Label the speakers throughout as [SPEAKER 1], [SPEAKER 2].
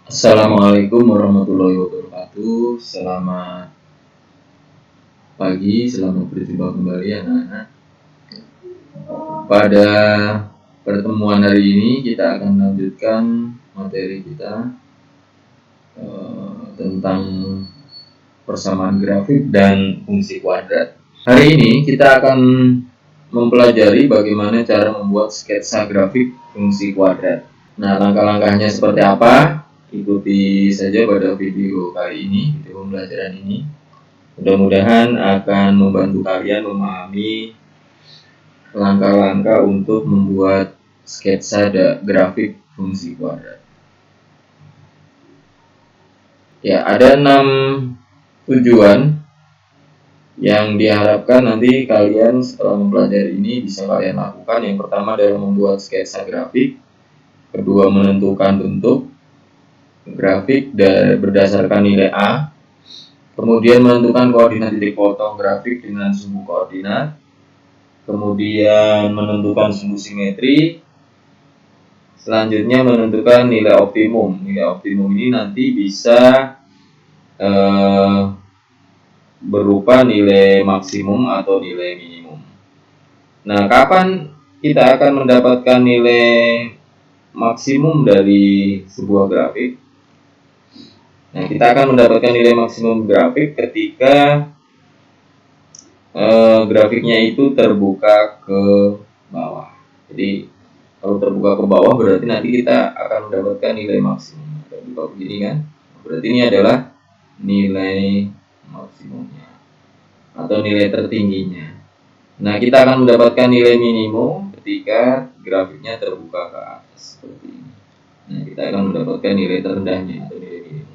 [SPEAKER 1] Assalamualaikum warahmatullahi wabarakatuh. Selamat pagi, selamat berjumpa kembali anak-anak. Pada pertemuan hari ini kita akan melanjutkan materi kita tentang persamaan grafik dan fungsi kuadrat. Hari ini kita akan mempelajari bagaimana cara membuat sketsa grafik fungsi kuadrat. Nah, langkah-langkahnya seperti apa? Ikuti saja pada video kali ini, video pembelajaran ini. Mudah-mudahan akan membantu kalian memahami langkah-langkah untuk membuat sketsa grafik fungsi kuadrat. Ya, ada 6 tujuan yang diharapkan nanti kalian setelah mempelajari ini bisa kalian lakukan. Yang pertama adalah membuat sketsa grafik, kedua menentukan bentuk grafik berdasarkan nilai A, kemudian menentukan koordinat titik potong grafik dengan sumbu koordinat, kemudian menentukan sumbu simetri, selanjutnya menentukan nilai optimum. Nilai optimum ini nanti bisa berupa nilai maksimum atau nilai minimum. Nah, kapan kita akan mendapatkan nilai maksimum dari sebuah grafik? Nah, kita akan mendapatkan nilai maksimum grafik ketika grafiknya itu terbuka ke bawah. Jadi kalau terbuka ke bawah berarti nanti kita akan mendapatkan nilai maksimum. Terbuka begini kan? Berarti ini adalah nilai maksimumnya atau nilai tertingginya. Nah, kita akan mendapatkan nilai minimum ketika grafiknya terbuka ke atas seperti ini. Nah, kita akan mendapatkan nilai terendahnya atau nilai minimum.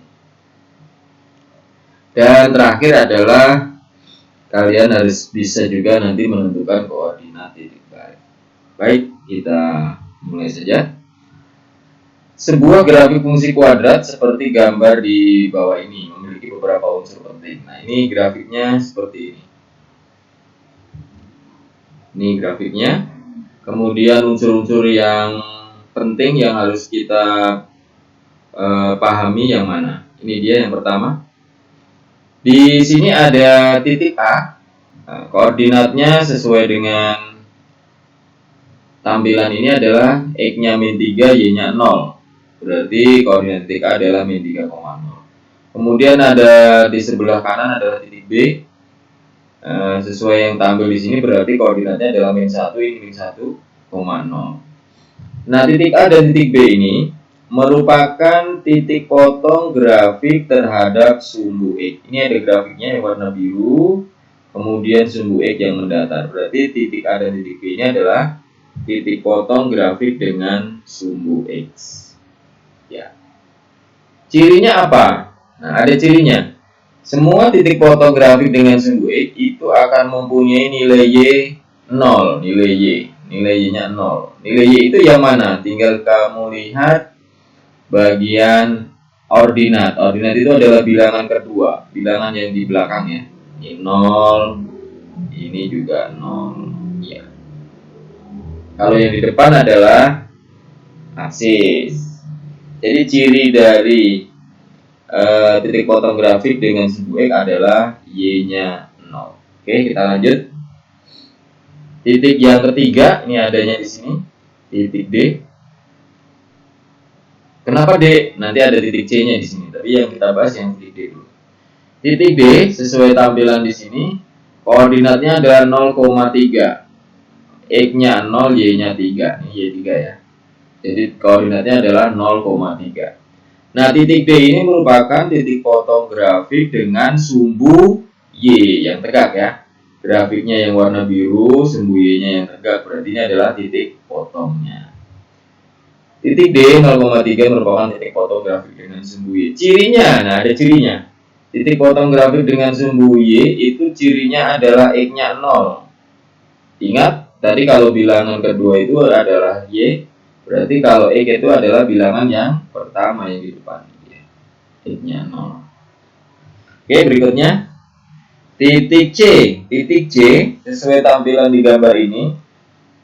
[SPEAKER 1] Dan terakhir adalah kalian harus bisa juga nanti menentukan koordinat titik balik. Baik, kita mulai saja. Sebuah grafik fungsi kuadrat seperti gambar di bawah ini memiliki beberapa unsur penting. Nah, ini grafiknya seperti ini. Ini grafiknya. Kemudian unsur-unsur yang penting yang harus kita pahami yang mana? Ini dia yang pertama. Di sini ada titik A. Nah, koordinatnya sesuai dengan tampilan ini adalah X-nya min 3, Y-nya 0. Berarti koordinat titik A adalah min 3,0. Kemudian ada di sebelah kanan adalah titik B. Sesuai yang tampil di sini berarti koordinatnya adalah min 1, ini min 1,0. Nah, titik A dan titik B ini merupakan titik potong grafik terhadap sumbu X. Ini ada grafiknya yang warna biru, kemudian sumbu X yang mendatar. Berarti titik A dan titik B ini adalah titik potong grafik dengan sumbu X. Ya. Cirinya apa? Nah, ada cirinya. Semua titik potong grafik dengan sumbu X itu akan mempunyai nilai Y 0, nilai Y-nya 0. Nilai Y itu yang mana? Tinggal kamu lihat bagian ordinat. Ordinat itu adalah bilangan kedua, bilangan yang di belakangnya. Ini 0, ini juga 0. Ya. Kalau yang di depan adalah aksis. Jadi ciri dari titik potong grafik dengan sumbu X adalah Y-nya 0. Oke, kita lanjut. Titik yang ketiga, ini adanya di sini, titik D. Kenapa D? Nanti ada titik C-nya di sini. Tapi yang kita bahas yang titik D dulu. Titik D sesuai tampilan di sini, koordinatnya adalah 0,3. X-nya 0, Y-nya 3. Ini Y3 ya. Jadi koordinatnya adalah 0,3. Nah, titik D ini merupakan titik potong grafik dengan sumbu Y yang tegak ya. Grafiknya yang warna biru, sumbu Y-nya yang tegak. Berarti ini adalah titik potongnya. Titik D 0,3 merupakan titik potong grafik dengan sumbu Y. Cirinya, nah ada cirinya. Titik potong grafik dengan sumbu Y itu cirinya adalah X-nya 0. Ingat, tadi kalau bilangan kedua itu adalah Y, berarti kalau X itu adalah bilangan yang pertama yang di depan. X-nya 0. Oke, berikutnya. Titik C. Titik C sesuai tampilan di gambar ini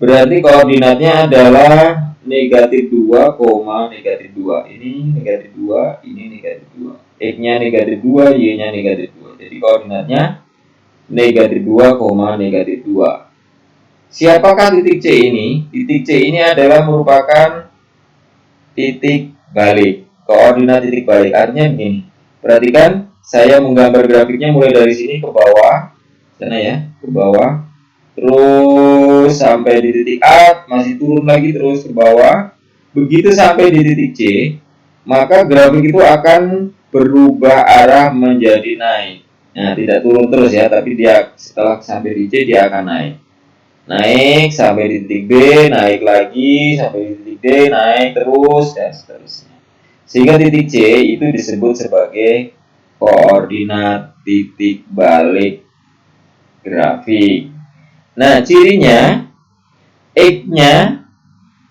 [SPEAKER 1] berarti koordinatnya adalah negatif 2, negatif 2. Ini negatif 2, ini negatif 2. X-nya negatif 2, Y-nya negatif 2. Jadi koordinatnya negatif 2, negatif 2. Siapakah titik C ini? Titik C ini adalah merupakan titik balik. Koordinat titik balik. Artinya begini. Perhatikan, saya menggambar grafiknya mulai dari sini ke bawah. Sana ya, ke bawah. Terus sampai di titik A, masih turun lagi terus ke bawah. Begitu sampai di titik C, maka grafik itu akan berubah arah menjadi naik. Nah, tidak turun terus ya, tapi dia setelah sampai di C dia akan naik. Naik sampai di titik B, naik lagi sampai di titik D, naik terus dan seterusnya. Sehingga titik C itu disebut sebagai koordinat titik balik grafik. Nah, cirinya X-nya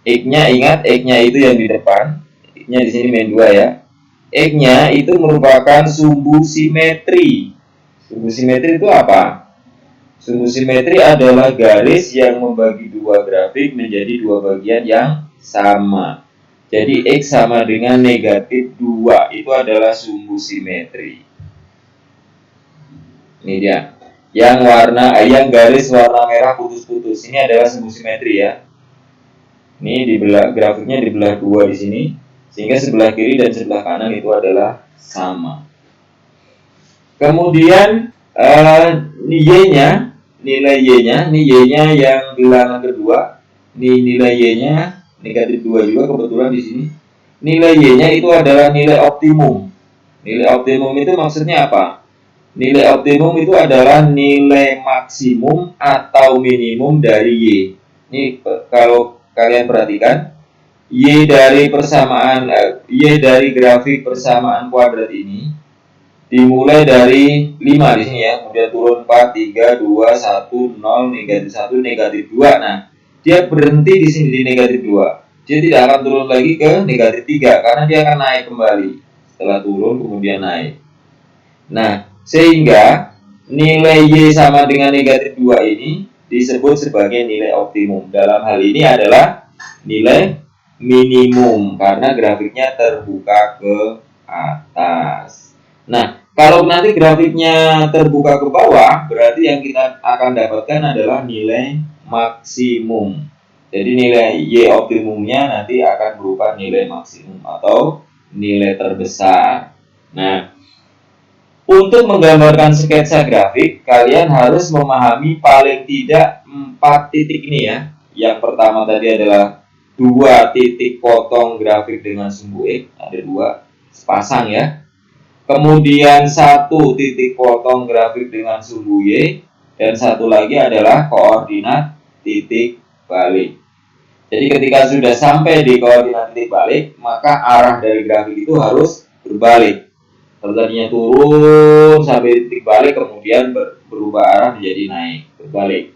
[SPEAKER 1] ingat X-nya itu yang di depan. X-nya di sini main 2 ya. X-nya itu merupakan sumbu simetri. Sumbu simetri itu apa? Sumbu simetri adalah garis yang membagi dua grafik menjadi dua bagian yang sama. Jadi X sama dengan negatif 2. Itu adalah sumbu simetri. Ini dia. Yang garis warna merah putus-putus ini adalah sumbu simetri ya. Ini grafiknya dibelah 2 di sini, sehingga sebelah kiri dan sebelah kanan itu adalah sama. Kemudian Y-nya, nilai Y-nya, ini Y-nya yang bilangan kedua, ini nilai Y-nya negatif 2 juga kebetulan di sini. Nilai Y-nya itu adalah nilai optimum. Nilai optimum itu maksudnya apa? Nilai optimum itu adalah nilai maksimum atau minimum dari Y. Ini kalau kalian perhatikan, Y dari grafik persamaan kuadrat ini dimulai dari 5 di sini ya, kemudian turun 4, 3, 2, 1, 0, negatif 1, negatif 2. Nah, dia berhenti di sini di negatif 2. Dia tidak akan turun lagi ke negatif 3 karena dia akan naik kembali. Setelah turun kemudian naik. Nah, sehingga nilai Y sama dengan negatif 2 ini disebut sebagai nilai optimum. Dalam hal ini adalah nilai minimum karena grafiknya terbuka ke atas. Nah, kalau nanti grafiknya terbuka ke bawah, berarti yang kita akan dapatkan adalah nilai maksimum. Jadi nilai Y optimumnya nanti akan berupa nilai maksimum atau nilai terbesar. Nah, untuk menggambarkan sketsa grafik, kalian harus memahami paling tidak 4 titik ini ya. Yang pertama tadi adalah 2 titik potong grafik dengan sumbu X, ada 2 sepasang ya. Kemudian 1 titik potong grafik dengan sumbu Y, dan satu lagi adalah koordinat titik balik. Jadi ketika sudah sampai di koordinat titik balik, maka arah dari grafik itu harus berbalik. Kalau tadinya turun sampai titik balik kemudian berubah arah menjadi naik, berbalik.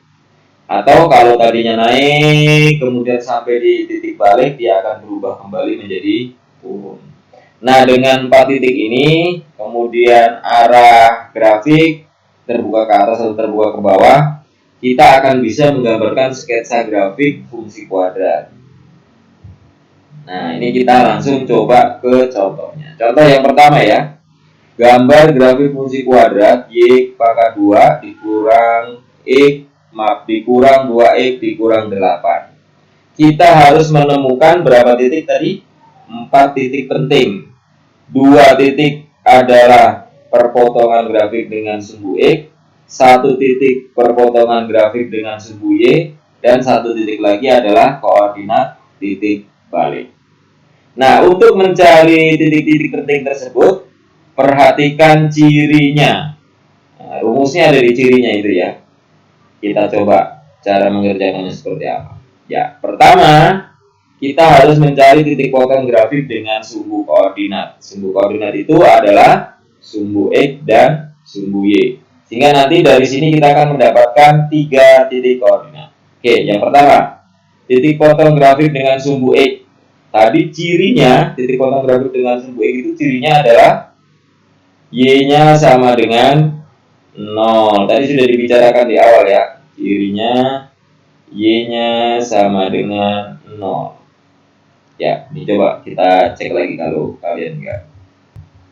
[SPEAKER 1] Atau kalau tadinya naik kemudian sampai di titik balik dia akan berubah kembali menjadi turun. Nah, dengan 4 titik ini kemudian arah grafik terbuka ke atas atau terbuka ke bawah, kita akan bisa menggambarkan sketsa grafik fungsi kuadrat. Nah, ini kita langsung coba ke contohnya. Contoh yang pertama ya. Gambar grafik fungsi kuadrat Y pangkat 2 dikurang 2X dikurang 8. Kita harus menemukan berapa titik tadi? 4 titik penting. 2 titik adalah perpotongan grafik dengan sumbu X, 1 titik perpotongan grafik dengan sumbu Y, dan 1 titik lagi adalah koordinat titik balik. Nah, untuk mencari titik-titik penting tersebut, perhatikan cirinya. Nah, rumusnya ada di cirinya itu ya. Kita coba cara mengerjakannya seperti apa. Ya, pertama kita harus mencari titik potong grafik dengan sumbu koordinat. Sumbu koordinat itu adalah sumbu X dan sumbu Y. Sehingga nanti dari sini kita akan mendapatkan 3 titik koordinat. Oke, yang pertama, titik potong grafik dengan sumbu X. Tadi cirinya, titik potong grafik dengan sumbu X itu cirinya adalah Y-nya sama dengan 0. Tadi sudah dibicarakan di awal ya. Cirinya Y-nya sama dengan 0. Ya, ini coba kita cek lagi kalau kalian enggak.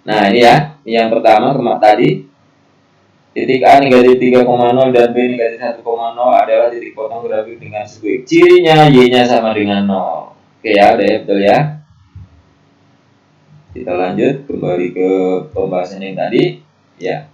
[SPEAKER 1] Nah, ini ya. Ini yang pertama tadi. Titik A negatif 3,0 dan B negatif 1,0 adalah titik potong grafik dengan sebuah cirinya Y-nya sama dengan 0. Oke ya, udah ya, betul ya. Kita lanjut kembali ke pembahasan yang tadi. Ya.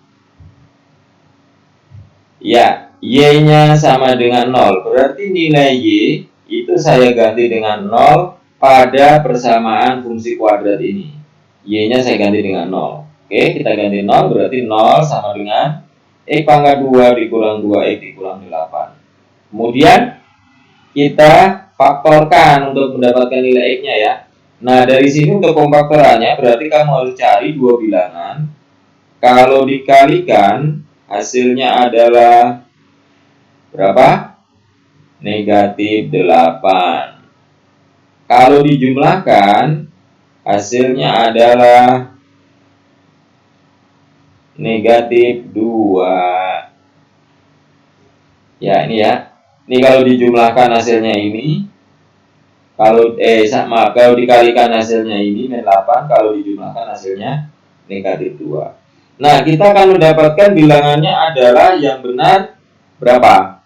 [SPEAKER 1] Ya, Y-nya sama dengan 0. Berarti nilai Y itu saya ganti dengan 0 pada persamaan fungsi kuadrat ini. Y-nya saya ganti dengan 0. Oke, kita ganti 0 berarti 0 sama dengan X pangkat 2 dikurang 2X dikurang 8. Kemudian kita faktorkan untuk mendapatkan nilai X-nya ya. Nah, dari sini untuk pemfaktorannya berarti kamu harus cari dua bilangan. Kalau dikalikan hasilnya adalah berapa? Negatif 8. Kalau dijumlahkan hasilnya adalah negatif 2. Ya, ini ya. Ini kalau dijumlahkan hasilnya ini. Kalau kalau dikalikan hasilnya ini 8, kalau dijumlahkan hasilnya negatif 2. Nah, kita akan mendapatkan bilangannya adalah yang benar berapa?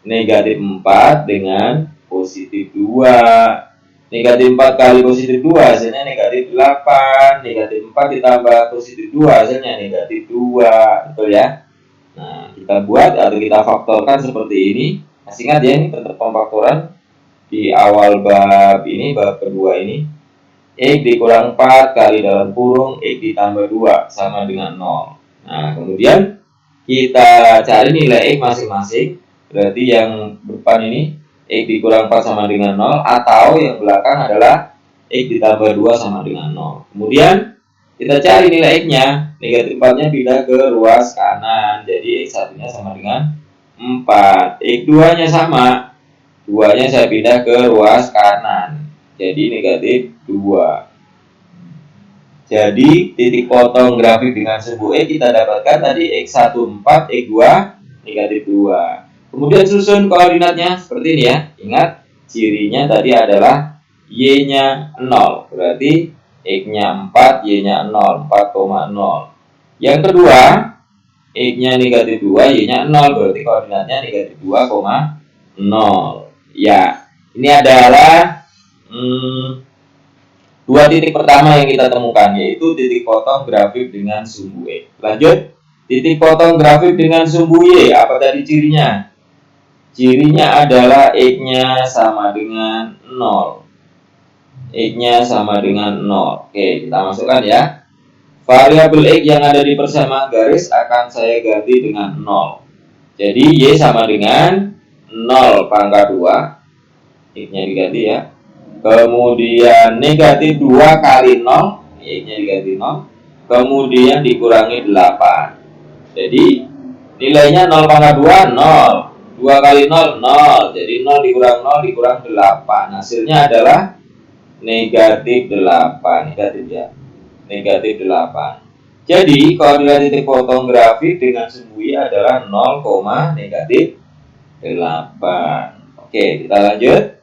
[SPEAKER 1] Negatif 4 dengan positif 2. Negatif 4 kali positif 2 hasilnya negatif 8. Negatif 4 ditambah positif 2 hasilnya negatif 2. Betul ya? Nah, kita buat atau kita faktorkan seperti ini. Masih ingat ya, ini bentuk pemfaktoran di awal bab ini, bab kedua ini. X dikurang 4 kali dalam kurung X ditambah 2 sama dengan 0. Nah, kemudian kita cari nilai X masing-masing. Berarti yang depan ini X dikurang 4 sama dengan 0, atau yang belakang adalah X ditambah 2 sama dengan 0. Kemudian kita cari nilai X-nya. Negatif 4-nya pindah ke ruas kanan. Jadi X1-nya sama dengan 4. X2-nya sama. 2-nya saya pindah ke ruas kanan. Jadi negatif 2. Jadi titik potong grafik dengan sumbu X kita dapatkan tadi X1 4, X2 negatif 2. Kemudian susun koordinatnya seperti ini ya. Ingat, cirinya tadi adalah Y-nya 0. Berarti X-nya 4, Y-nya 0, 4,0. Yang kedua, X-nya negatif 2, Y-nya 0. Berarti koordinatnya negatif 2,0. Ya, ini adalah dua titik pertama yang kita temukan, yaitu titik potong grafik dengan sumbu X. Lanjut, titik potong grafik dengan sumbu Y. Apa tadi cirinya? Cirinya adalah X-nya sama dengan 0. X-nya sama dengan 0. Oke, kita masukkan ya. Variabel X yang ada di persamaan garis akan saya ganti dengan 0. Jadi Y sama dengan 0 pangkat 2. X-nya diganti ya. Kemudian negatif 2 kali 0. Y-nya diganti 0. Kemudian dikurangi 8. Jadi nilainya 0 pangkat 2, 0. 2 kali 0, 0. Jadi 0 dikurang 0 dikurang 8. Hasilnya adalah negatif 8. Negatif ya. Negatif 8. Jadi koordinat titik potong grafik dengan sumbu Y adalah 0, negatif 8. Oke, kita lanjut.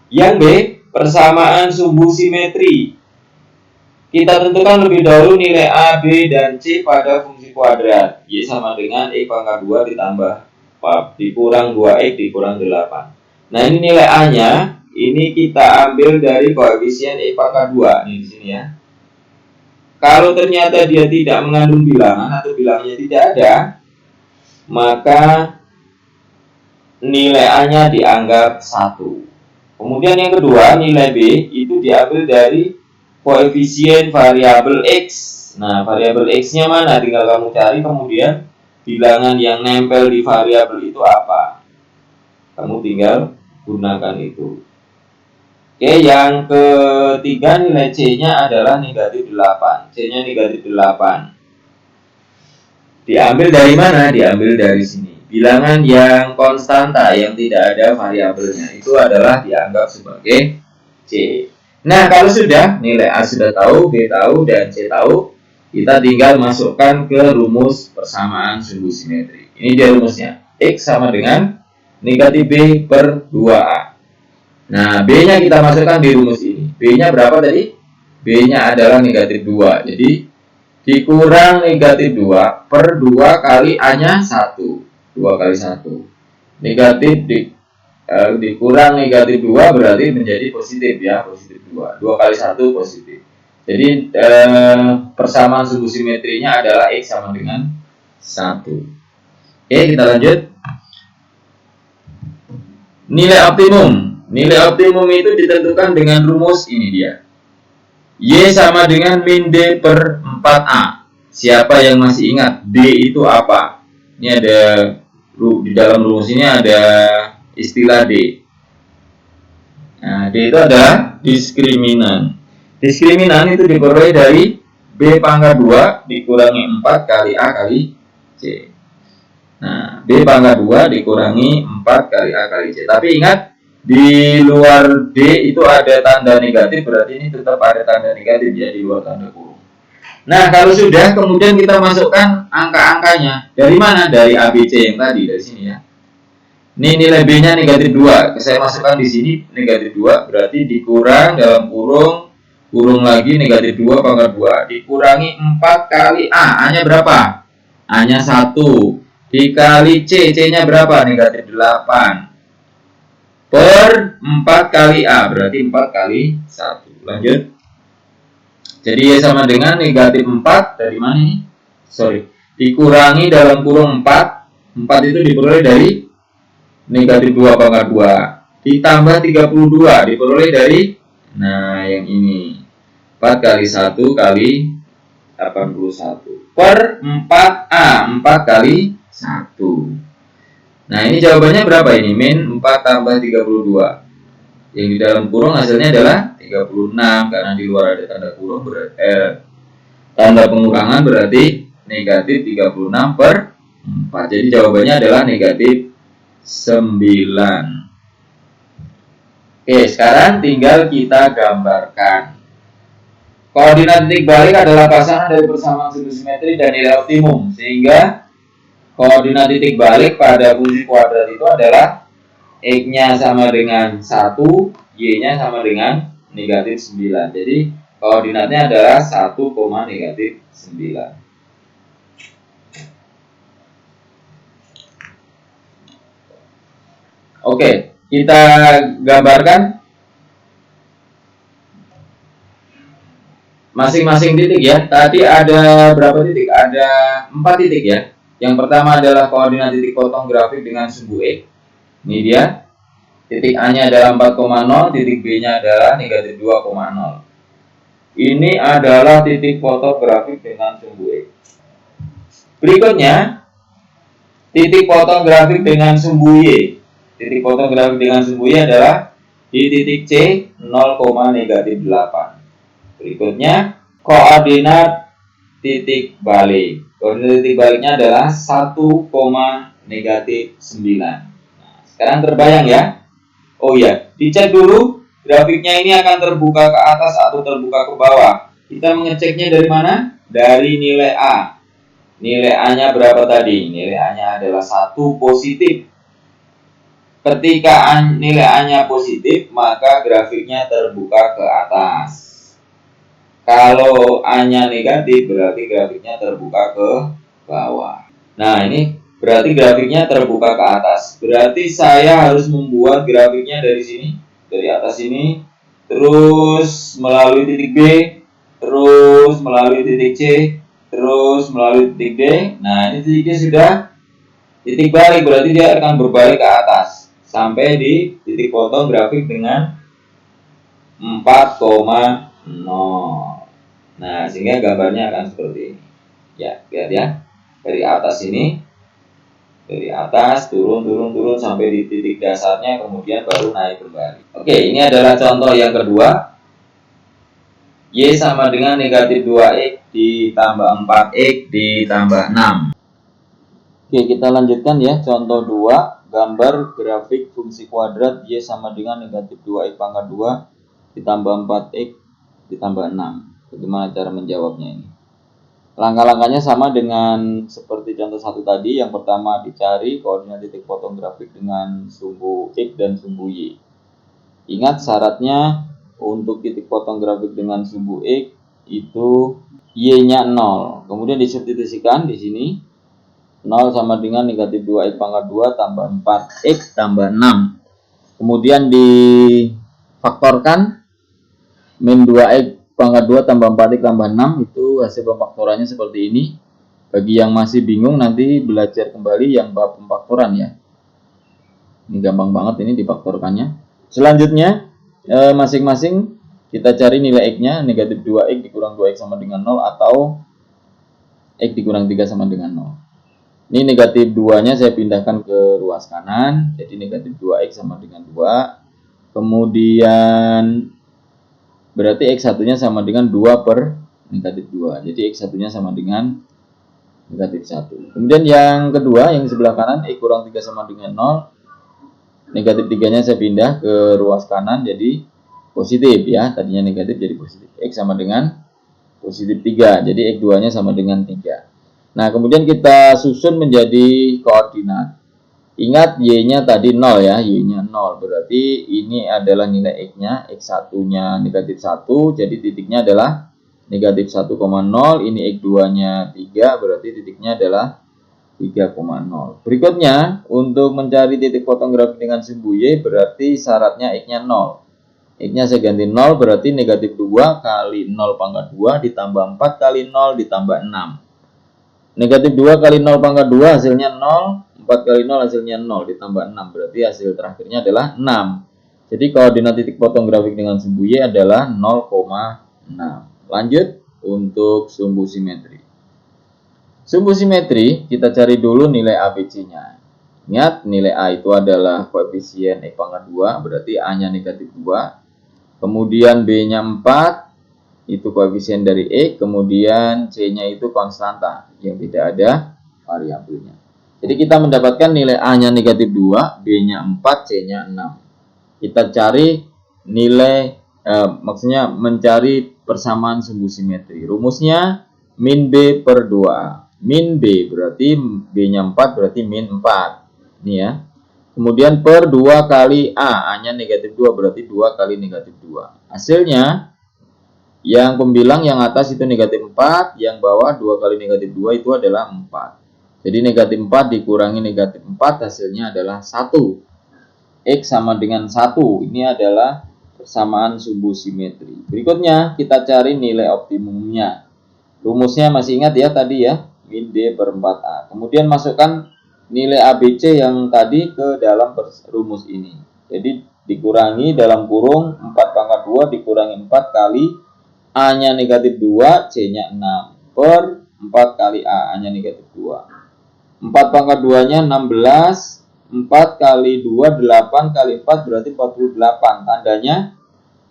[SPEAKER 1] Yang B, persamaan sumbu simetri. Kita tentukan lebih dahulu nilai A, B, dan C pada fungsi kuadrat. Y sama dengan X pangkat 2 ditambah 4 dikurang 2X dikurang 8. Nah, ini nilai A-nya. Ini kita ambil dari koefisien X pangkat 2. Ini di sini ya. Kalau ternyata dia tidak mengandung bilangan atau bilangnya tidak ada, maka nilai A-nya dianggap 1. Kemudian yang kedua, nilai B itu diambil dari koefisien variabel X. Nah, variabel X-nya mana? Tinggal kamu cari, kemudian bilangan yang nempel di variabel itu apa. Kamu tinggal gunakan itu. Oke, yang ketiga nilai C-nya adalah negatif 8. C-nya negatif 8. Diambil dari mana? Diambil dari sini. Bilangan yang konstanta, yang tidak ada variabelnya, itu adalah dianggap sebagai C. Nah, kalau sudah nilai A sudah tahu, B tahu, dan C tahu, kita tinggal masukkan ke rumus persamaan sumbu simetri. Ini dia rumusnya. X sama dengan negatif B per 2A. Nah, B-nya kita masukkan di rumus ini. B-nya berapa tadi? B-nya adalah negatif 2. Jadi, dikurang negatif 2 per 2 kali A-nya 1. 2 kali 1. Negatif dikurang negatif 2 berarti menjadi positif ya. Positif 2. 2 kali 1 positif. Jadi, persamaan sumbu simetrinya adalah X sama dengan 1. Oke, kita lanjut. Nilai optimum. Nilai optimum itu ditentukan dengan rumus ini dia. Y sama dengan min D per 4A. Siapa yang masih ingat D itu apa? Ini ada di dalam rumus ini ada istilah D. Nah, D itu adalah diskriminan. Diskriminan itu diperoleh dari B pangkat 2 dikurangi 4 kali A kali C. Nah, B pangkat 2 dikurangi 4 kali A kali C. Tapi ingat, di luar D itu ada tanda negatif, berarti ini tetap ada tanda negatif ya, di luar tanda kurung. Nah, kalau sudah, kemudian kita masukkan angka-angkanya. Dari mana? Dari ABC yang tadi, dari sini ya. Ini nilai B-nya negatif 2. Saya masukkan di sini negatif 2, berarti dikurang dalam kurung, kurung lagi negatif 2 pangkat 2. Dikurangi 4 kali A. A-nya berapa? A-nya 1. Dikali C, C-nya berapa? Negatif 8 per 4 kali A, berarti 4 kali 1. Lanjut. Jadi Y sama dengan negatif 4 dari mana ini? Dikurangi dalam kurung 4. 4 itu diperoleh dari negatif 2 pangkat 2. Ditambah 32 diperoleh dari, nah yang ini. 4 kali 1 kali 81 per 4A. 4 kali 1. Nah, ini jawabannya berapa ini? Min 4 tambah 32. Yang di dalam kurung hasilnya adalah 36, karena di luar ada tanda kurung, tanda pengurangan, berarti negatif 36 per 4. Jadi jawabannya adalah negatif 9. Oke, sekarang tinggal kita gambarkan. Koordinat titik balik adalah pasangan dari persamaan sumbu simetri dan nilai optimum, sehingga koordinat titik balik pada fungsi kuadrat itu adalah X-nya sama dengan 1, Y-nya sama dengan negatif 9. Jadi, koordinatnya adalah 1, negatif 9. Oke, kita gambarkan masing-masing titik ya. Tadi ada berapa titik? Ada 4 titik ya. Yang pertama adalah koordinat titik potong grafik dengan sumbu X. Ini dia. Titik A-nya adalah 4,0, titik B-nya adalah negatif 2,0. Ini adalah titik potong grafik dengan sumbu X. Berikutnya, titik potong grafik dengan sumbu Y. Titik potong grafik dengan sumbu Y adalah di titik C 0, negatif 8. Berikutnya, koordinat titik balik. Koordinat titik baliknya adalah 1, negatif 9. Nah, sekarang terbayang ya. Oh iya, dicek dulu grafiknya ini akan terbuka ke atas atau terbuka ke bawah. Kita mengeceknya dari mana? Dari nilai A. Nilai A-nya berapa tadi? Nilai A-nya adalah 1 positif. Ketika nilai A-nya positif, maka grafiknya terbuka ke atas. Kalau A-nya negatif, berarti grafiknya terbuka ke bawah. Nah, ini berarti grafiknya terbuka ke atas. Berarti saya harus membuat grafiknya dari sini, dari atas ini, terus melalui titik B, terus melalui titik C, terus melalui titik D. Nah, ini titik D sudah titik balik, berarti dia akan berbalik ke atas sampai di titik potong grafik dengan 4,0. Nah, sehingga gambarnya akan seperti ini. Ya, lihat ya. Dari atas ini, dari atas turun sampai di titik dasarnya, kemudian baru naik kembali. Oke, ini adalah contoh yang kedua. Y sama dengan negatif 2X ditambah 4X ditambah 6. Oke, kita lanjutkan ya. Contoh 2, gambar grafik fungsi kuadrat Y sama dengan negatif 2X pangkat 2 ditambah 4X ditambah 6. Bagaimana cara menjawabnya ini? Langkah-langkahnya sama dengan seperti contoh 1 tadi. Yang pertama, dicari koordinat titik potong grafik dengan sumbu X dan sumbu Y. Ingat syaratnya untuk titik potong grafik dengan sumbu X itu Y-nya 0. Kemudian disubstitusikan di sini 0 sama dengan negatif 2X pangkat 2 tambah 4X tambah 6. Kemudian difaktorkan min 2X pangkat 2 tambah 4X tambah 6, itu hasil pemfaktorannya seperti ini. Bagi yang masih bingung nanti belajar kembali yang bab pemfaktoran ya. Ini gampang banget ini difaktorkannya. Selanjutnya masing-masing kita cari nilai X-nya, negatif 2X dikurang 2X sama dengan 0 atau X dikurang 3 sama dengan 0. Ini negatif 2-nya saya pindahkan ke ruas kanan, jadi negatif 2X sama dengan 2. Kemudian berarti X1-nya sama dengan 2 per negatif 2. Jadi X1-nya sama dengan negatif 1. Kemudian yang kedua, yang sebelah kanan, X kurang 3 sama dengan 0. Negatif 3-nya saya pindah ke ruas kanan, jadi positif ya. Tadinya negatif jadi positif. X sama dengan positif 3. Jadi X2-nya sama dengan 3. Nah, kemudian kita susun menjadi koordinat. Ingat Y-nya tadi 0 ya, Y-nya 0. Berarti ini adalah nilai X-nya, X1-nya negatif 1, jadi titiknya adalah negatif 1,0. Ini X2-nya 3, berarti titiknya adalah 3,0. Berikutnya, untuk mencari titik potong grafik dengan sumbu Y, berarti syaratnya X-nya 0. X-nya saya ganti 0, berarti negatif 2 kali 0 pangkat 2 ditambah 4 kali 0 ditambah 6. Negatif 2 kali 0 pangkat 2 hasilnya 0, 4 kali 0 hasilnya 0, ditambah 6, berarti hasil terakhirnya adalah 6. Jadi koordinat titik potong grafik dengan sumbu Y adalah 0,6. Lanjut untuk sumbu simetri. Sumbu simetri, kita cari dulu nilai ABC-nya. Ingat, nilai A itu adalah koefisien X pangkat 2, berarti A-nya negatif 2. Kemudian B-nya 4, itu koefisien dari X. Kemudian C-nya itu konstanta, yang tidak ada variabelnya. Jadi kita mendapatkan nilai A-nya negatif 2, B-nya 4, C-nya 6. Kita cari nilai, maksudnya mencari persamaan sumbu simetri. Rumusnya min B per 2. Min B berarti B-nya 4 berarti min 4. Ini ya. Kemudian per 2 kali A. A-nya negatif 2 berarti 2 kali negatif 2. Hasilnya yang pembilang yang atas itu negatif 4, yang bawah 2 kali negatif 2 itu adalah 4. Jadi negatif 4 dikurangi negatif 4 hasilnya adalah 1. X sama dengan 1. Ini adalah persamaan sumbu simetri. Berikutnya kita cari nilai optimumnya. Rumusnya masih ingat ya tadi ya, min D per 4A. Kemudian masukkan nilai ABC yang tadi ke dalam rumus ini. Jadi dikurangi dalam kurung 4 pangkat 2 dikurangi 4 kali A-nya negatif 2, C-nya 6 per 4 kali A-nya negatif 2. 4 pangkat 2-nya 16, 4 kali 2, 8 kali 4 berarti 48. Tandanya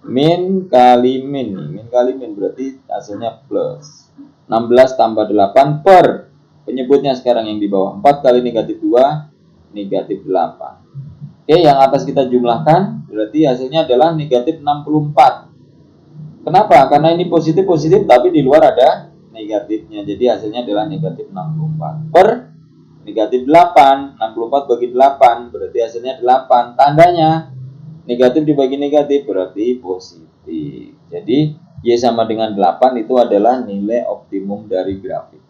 [SPEAKER 1] min kali min. Min kali min berarti hasilnya plus. 16 tambah 8 per, penyebutnya sekarang yang di bawah. 4 kali negatif 2, negatif 8. Oke, yang atas kita jumlahkan, berarti hasilnya adalah negatif 64. Kenapa? Karena ini positif-positif, tapi di luar ada negatifnya. Jadi hasilnya adalah negatif 64 per negatif 8. 64 bagi 8 berarti hasilnya 8. Tandanya negatif dibagi negatif berarti positif. Jadi Y sama dengan 8 itu adalah nilai optimum dari grafik.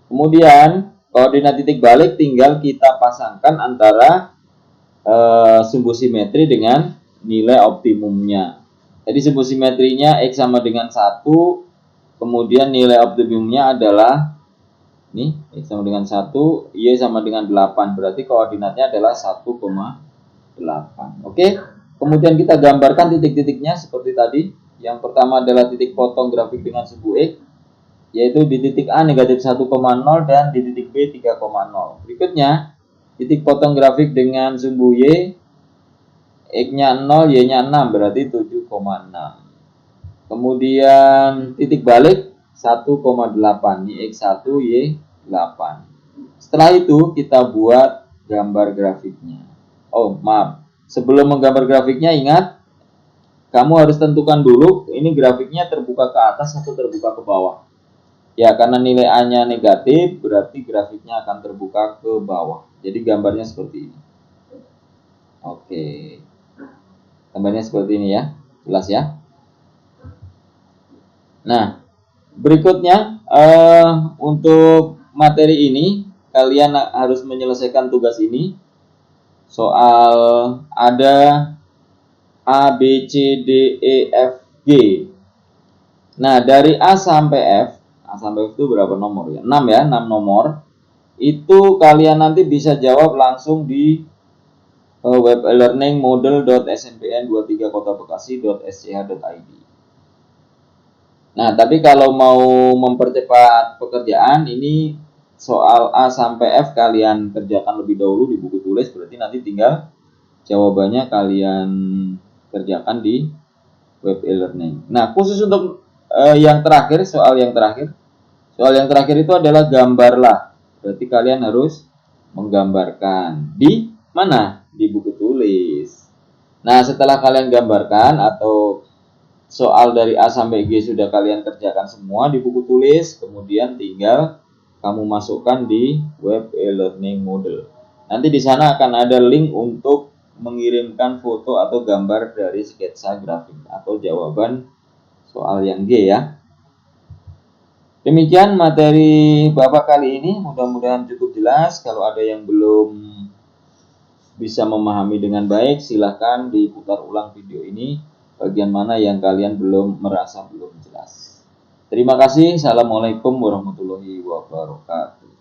[SPEAKER 1] Kemudian koordinat titik balik tinggal kita pasangkan antara sumbu simetri dengan nilai optimumnya. Jadi sumbu simetrinya X sama dengan 1, kemudian nilai optimumnya adalah ini, X sama dengan 1, Y sama dengan 8, berarti koordinatnya adalah 1,8. Oke, kemudian kita gambarkan titik-titiknya seperti tadi. Yang pertama adalah titik potong grafik dengan sumbu X, yaitu di titik A negatif 1,0 dan di titik B 3,0. Berikutnya, titik potong grafik dengan sumbu Y, X-nya 0, Y-nya 6, berarti 7,6. Kemudian titik balik 1,8. Ini X1, Y8. Setelah itu kita buat gambar grafiknya. Oh, maaf. Sebelum menggambar grafiknya ingat, kamu harus tentukan dulu ini grafiknya terbuka ke atas atau terbuka ke bawah. Ya, karena nilai A-nya negatif, berarti grafiknya akan terbuka ke bawah. Jadi gambarnya seperti ini. Oke. Gambarnya seperti ini ya, jelas ya. Nah, berikutnya untuk materi ini kalian harus menyelesaikan tugas ini. Soal ada A, B, C, D, E, F, G. Nah, dari A sampai F itu berapa nomor ya? 6 ya, 6 nomor. Itu kalian nanti bisa jawab langsung di web e-learning model.snpn23kotabekasi.sch.id. Nah, tapi kalau mau mempercepat pekerjaan, ini soal A sampai F kalian kerjakan lebih dahulu di buku tulis, berarti nanti tinggal jawabannya kalian kerjakan di web e-learning. Nah, khusus untuk yang terakhir, soal yang terakhir itu adalah gambarlah. Berarti kalian harus menggambarkan di mana? Di buku tulis. Nah, setelah kalian gambarkan atau soal dari A sampai G sudah kalian kerjakan semua di buku tulis, kemudian tinggal kamu masukkan di web e-learning model. Nanti di sana akan ada link untuk mengirimkan foto atau gambar dari sketsa grafik atau jawaban soal yang G ya. Demikian materi Bapak kali ini, mudah-mudahan cukup jelas. Kalau ada yang belum bisa memahami dengan baik, silahkan diputar ulang video ini bagian mana yang kalian belum merasa belum jelas. Terima kasih. Assalamualaikum warahmatullahi wabarakatuh.